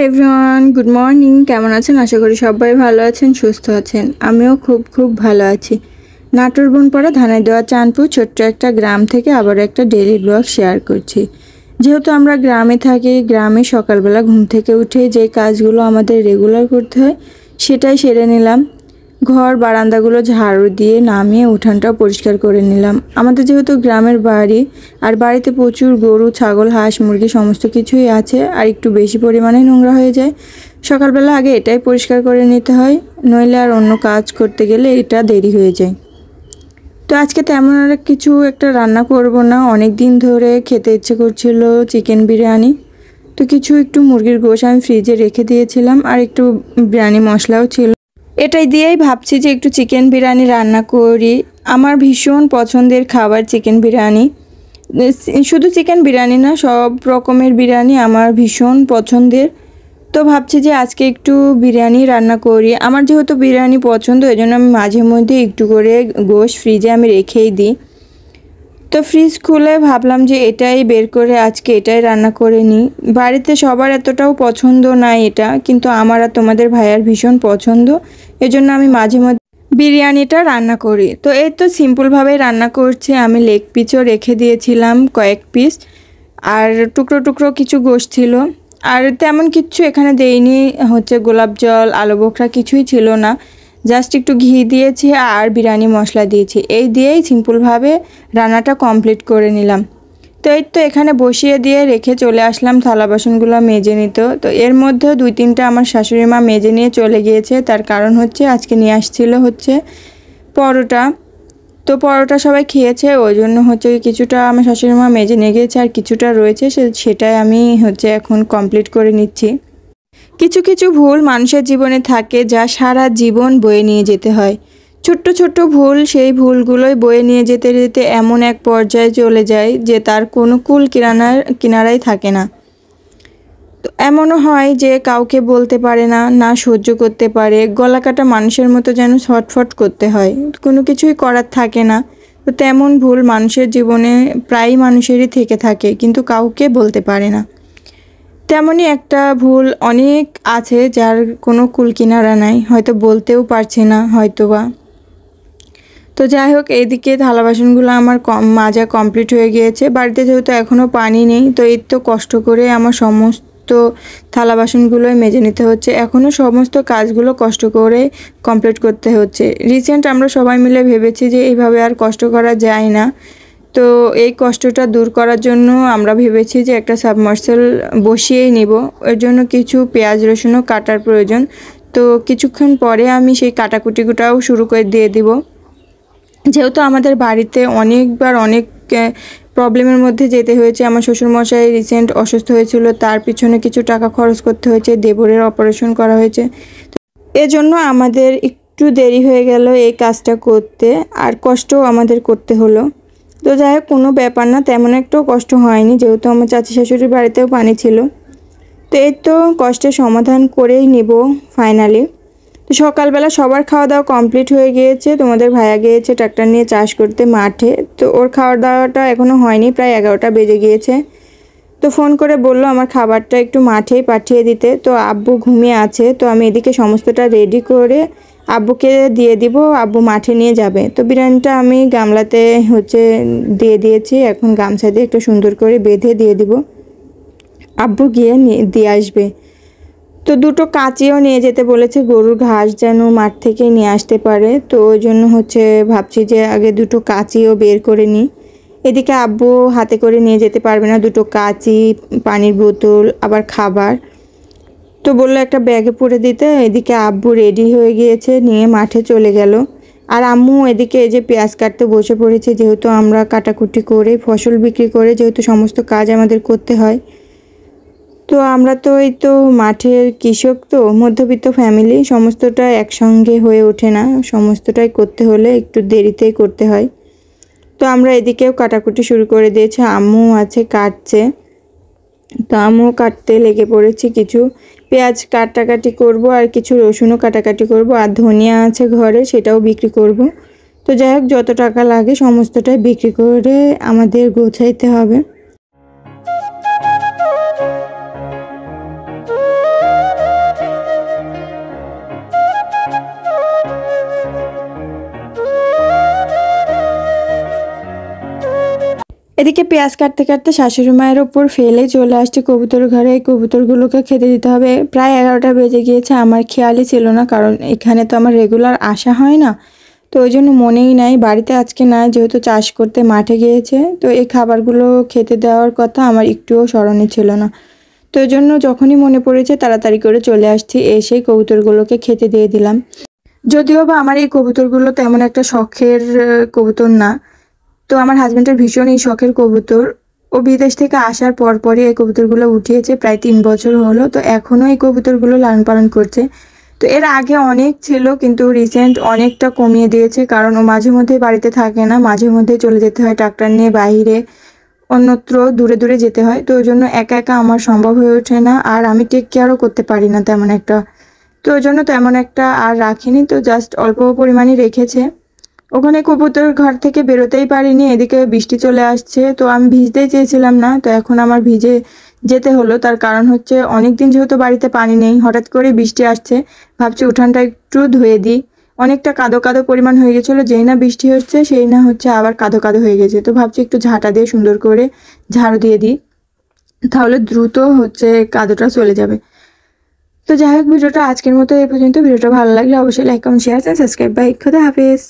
Everyone, good morning. কেমন আছেন? আশা করি সবাই ভালো আছেন, সুস্থ আছেন। আমিও খুব ভালো আছি। নাটোর বনপাড়া ধানাইদোয়া চাঁদপুর ছোট্ট একটা গ্রাম থেকে আবার একটা ডেইলি ব্লগ শেয়ার করছি। যেহেতু আমরা গ্রামে থাকি, গ্রামে সকালবেলা ঘুম থেকে উঠে যে কাজগুলো আমাদের রেগুলার করতে হয় সেটাই সেরে নিলাম। ঘর বারান্দাগুলো ঝাড়ু দিয়ে নামিয়ে উঠানটাও পরিষ্কার করে নিলাম। আমাদের যেহেতু গ্রামের বাড়ি, আর বাড়িতে প্রচুর গরু ছাগল হাঁস মুরগি সমস্ত কিছুই আছে, আর একটু বেশি পরিমাণে নোংরা হয়ে যায়। সকালবেলা আগে এটাই পরিষ্কার করে নিতে হয়, নইলে আর অন্য কাজ করতে গেলে এটা দেরি হয়ে যায়। তো আজকে তেমন আর কিছু একটা রান্না করব না, অনেক দিন ধরে খেতে ইচ্ছে করছিল চিকেন বিরিয়ানি। তো একটু মুরগির গোশ আমি ফ্রিজে রেখে দিয়েছিলাম, আর একটু বিরিয়ানি মশলাও ছিল। এটাই দিয়েই ভাবছি যে একটু চিকেন বিরিয়ানি রান্না করি। আমার ভীষণ পছন্দের খাবার চিকেন বিরিয়ানি। শুধু চিকেন বিরিয়ানি না, সব রকমের বিরিয়ানি আমার ভীষণ পছন্দের। তো ভাবছি যে আজকে একটু বিরিয়ানি রান্না করি। আমার যেহেতু বিরিয়ানি পছন্দ, এজন্য আমি মাঝে মধ্যে একটু করে গোশ ফ্রিজে আমি রেখেই দিই। তো ফ্রিজ খুলে ভাবলাম যে এটাই বের করে আজকে এটাই রান্না করে নিই। বাড়িতে সবার এতটাও পছন্দ না এটা, কিন্তু আমার আর তোমাদের ভাইয়ার ভীষণ পছন্দ, এজন্য আমি মাঝে মধ্যে বিরিয়ানিটা রান্না করি। তো এই তো সিম্পলভাবে রান্না করছি। আমি লেগ পিসও রেখে দিয়েছিলাম কয়েক পিস, আর টুকরো টুকরো কিছু গোশত ছিল। আর তেমন কিচ্ছু এখানে দেইনি, গোলাপ জল আলু বোখরা কিছুই ছিল না। জাস্ট একটু ঘি দিয়েছি আর বিরিয়ানি মশলা দিয়েছি, এই দিয়েই সিম্পলভাবে রান্নাটা কমপ্লিট করে নিলাম। তো এই তো এখানে বসিয়ে দিয়ে রেখে চলে আসলাম থালা বাসনগুলো মেজে নিতে। তো এর মধ্যে 2-3টা আমার শাশুড়ি মা মেজে নিয়ে চলে গিয়েছে। তার কারণ আজকে নিয়ে আসছিল পরোটা। তো পরোটা সবাই খেয়েছে, ওই জন্য কিছুটা আমার শাশুড়ি মা মেজে নিয়ে গিয়েছে, আর কিছুটা রয়েছে সেটাই আমি এখন কমপ্লিট করে নিচ্ছি। কিছু ভুল মানুষের জীবনে থাকে যা সারা জীবন বয়ে নিয়ে যেতে হয়। ছোট্ট ভুল, সেই ভুলগুলোই বয়ে নিয়ে যেতে যেতে এমন এক পর্যায়ে চলে যায় যে তার কোনো কুল কিনারাই থাকে না। তো এমনও হয় যে কাউকে বলতে পারে না, না সহ্য করতে পারে, গলা কাটা মানুষের মতো যেন ছটফট করতে হয়, কোনো কিছুই করার থাকে না। তো তেমন ভুল মানুষের জীবনে প্রায় মানুষেরই থেকে থাকে, কিন্তু কাউকে বলতে পারে না। তেমনই একটা ভুল অনেক আছে যার কোনো কুলকিনারা নাই, হয়তো বলতেও পারছে না হয়তোবা। তো যাই হোক, এইদিকে থালা বাসনগুলো আমার মাজা কমপ্লিট হয়ে গিয়েছে। বাড়িতে যেহেতু এখনও পানি নেই, তো এই তো কষ্ট করে আমার সমস্ত থালা বাসনগুলোই মেজে নিতে হচ্ছে। এখনও সমস্ত কাজগুলো কষ্ট করে কমপ্লিট করতে হচ্ছে। রিসেন্ট আমরা সবাই মিলে ভেবেছি যে এইভাবে আর কষ্ট করা যায় না। তো এই কষ্টটা দূর করার জন্য আমরা ভেবেছি যে একটা সাবমার্সেল বসিয়েই নিব। এর জন্য কিছু পেঁয়াজ রসুনও কাটার প্রয়োজন। তো কিছুক্ষণ পরে আমি সেই কাটাকুটিটাও শুরু করে দিয়ে দিব। যেহেতু আমাদের বাড়িতে অনেকবার অনেক প্রবলেমের মধ্যে যেতে হয়েছে। আমার শ্বশুরমশাই রিসেন্ট অসুস্থ হয়েছিল, তার পিছনে কিছু টাকা খরচ করতে হয়েছে, দেবরের অপারেশন করা হয়েছে। এজন্য আমাদের একটু দেরি হয়ে গেল এই কাজটা করতে, আর কষ্টও আমাদের করতে হলো। তো যাই হোক, কোনো ব্যাপার না, তেমন একটাও কষ্ট হয়নি, যেহেতু আমার চাচি শাশুড়ির বাড়িতেও পানি ছিল। তো এই তো কষ্টের সমাধান করেই নিব ফাইনালি। তো সকালবেলা সবার খাওয়া দাওয়া কমপ্লিট হয়ে গিয়েছে। তোমাদের ভাইয়া গিয়েছে ট্রাক্টর নিয়ে চাষ করতে মাঠে। তো ওর খাওয়া দাওয়াটা এখনও হয়নি, প্রায় 11টা বেজে গিয়েছে। তো ফোন করে বললো আমার খাবারটা একটু মাঠেই পাঠিয়ে দিতে। তো আব্বু ঘুমিয়ে আছে, তো আমি এদিকে সমস্তটা রেডি করে আব্বুকে দিয়ে দিব, আব্বু মাঠে নিয়ে যাবে। তো বিরিয়ানিটা আমি গামলাতে দিয়ে দিয়েছি, এখন গামছা দিয়ে একটু সুন্দর করে বেঁধে দিয়ে দিব, আব্বু গিয়ে দিয়ে আসবে। তো 2টো কাঁচিও নিয়ে যেতে বলেছে, গরুর ঘাস যেন মাঠ থেকে নিয়ে আসতে পারে। তো ওই জন্য ভাবছি যে আগে 2টো কাঁচিও বের করে নিই। এদিকে আব্বু হাতে করে নিয়ে যেতে পারবে না 2টো কাঁচি, পানির বোতল, আবার খাবার। তো বললো একটা ব্যাগে পুরে দিতে। এদিকে আব্বু রেডি হয়ে গিয়েছে, নিয়ে মাঠে চলে গেল। আর আম্মু এদিকে এই যে পেঁয়াজ কাটতে বসে পড়েছে, যেহেতু আমরা কাটাকুটি করে ফসল বিক্রি করে যেহেতু সমস্ত কাজ আমাদের করতে হয়। তো আমরা তো এই তো মাঠের কৃষক, তো মধ্যবিত্ত ফ্যামিলি, সমস্তটা একসঙ্গে হয়ে ওঠে না, সমস্তটাই করতে হলে একটু দেরিতেই করতে হয়। তো আমরা এদিকেও কাটাকুটি শুরু করে দিয়েছি, আম্মু আছে কাটছে। তো আমিও কাটতে লেগে পড়েছি, কিছু পেঁয়াজ কাটাকাটি করব, আর কিছু রসুনও কাটাকাটি করব, আর ধনিয়া আছে ঘরে, সেটাও বিক্রি করব। তো যাই হোক, যত টাকা লাগে সমস্তটাই বিক্রি করে আমাদের গোছাইতে হবে। এদিকে পেঁয়াজ কাটতে কাটতে শাশুড়ি মায়ের ওপর ফেলে চলে আসছে কবুতর ঘরে। এই কবুতরগুলোকে খেতে দিতে হবে। প্রায় 11টা বেজে গিয়েছে, আমার খেয়ালই ছিল না, কারণ এখানে তো আমার রেগুলার আসা হয় না, তো ওই জন্য মনেই নাই। বাড়িতে আজকে নাই, যেহেতু চাষ করতে মাঠে গিয়েছে, তো এই খাবারগুলো খেতে দেওয়ার কথা আমার একটুও স্মরণে ছিল না। তো ওই জন্য যখনই মনে পড়েছে তাড়াতাড়ি করে চলে আসছি, এসেই কবুতরগুলোকে খেতে দিয়ে দিলাম। যদিও বা আমার এই কবুতরগুলো তেমন একটা শখের কবুতর না, তো আমার হাজব্যান্ডের ভীষণ এই শখের কবুতর। ও বিদেশ থেকে আসার পরই এই কবুতরগুলো উঠিয়েছে, প্রায় 3 বছর হলো। তো এখনও এই কবুতরগুলো লালন পালন করছে। তো এর আগে অনেক ছিল, কিন্তু রিসেন্ট অনেকটা কমিয়ে দিয়েছে, কারণ ও মাঝে মধ্যে বাড়িতে থাকে না, মাঝে মধ্যে চলে যেতে হয় ট্রাক্টর নিয়ে বাইরে, অন্যত্র দূরে দূরে যেতে হয়। তো ওই জন্য একা একা আমার সম্ভব হয়ে ওঠে না, আর আমি টেক কেয়ারও করতে পারি না তেমন একটা। তো ওই জন্য তেমন একটা আর রাখিনি, তো জাস্ট অল্প পরিমাণে রেখেছে। ওখানে কবুতর ঘর থেকে বেরোতেই পারিনি, এদিকে বৃষ্টি চলে আসছে, তো আমি ভিজতেই চেয়েছিলাম না, তো এখন আমার ভিজে যেতে হলো। তার কারণ হচ্ছে অনেকদিন যেহেতু বাড়িতে পানি নেই, হঠাৎ করে বৃষ্টি আসছে, ভাবছি উঠানটা একটু ধুয়ে দিই। অনেকটা কাদো কাদো পরিমাণ হয়ে গেছিলো, যেই না বৃষ্টি হচ্ছে সেই না হচ্ছে আবার কাদো কাদো হয়ে গেছে। তো ভাবছি একটু ঝাঁটা দিয়ে সুন্দর করে ঝাড়ু দিয়ে দিই, তাহলে দ্রুত হচ্ছে কাদোটা চলে যাবে। তো যাই হোক, ভিডিওটা আজকের মতো এই পর্যন্ত। ভিডিওটা ভালো লাগলে অবশ্যই like comment share subscribe. Bye, খোদা হাফেজ।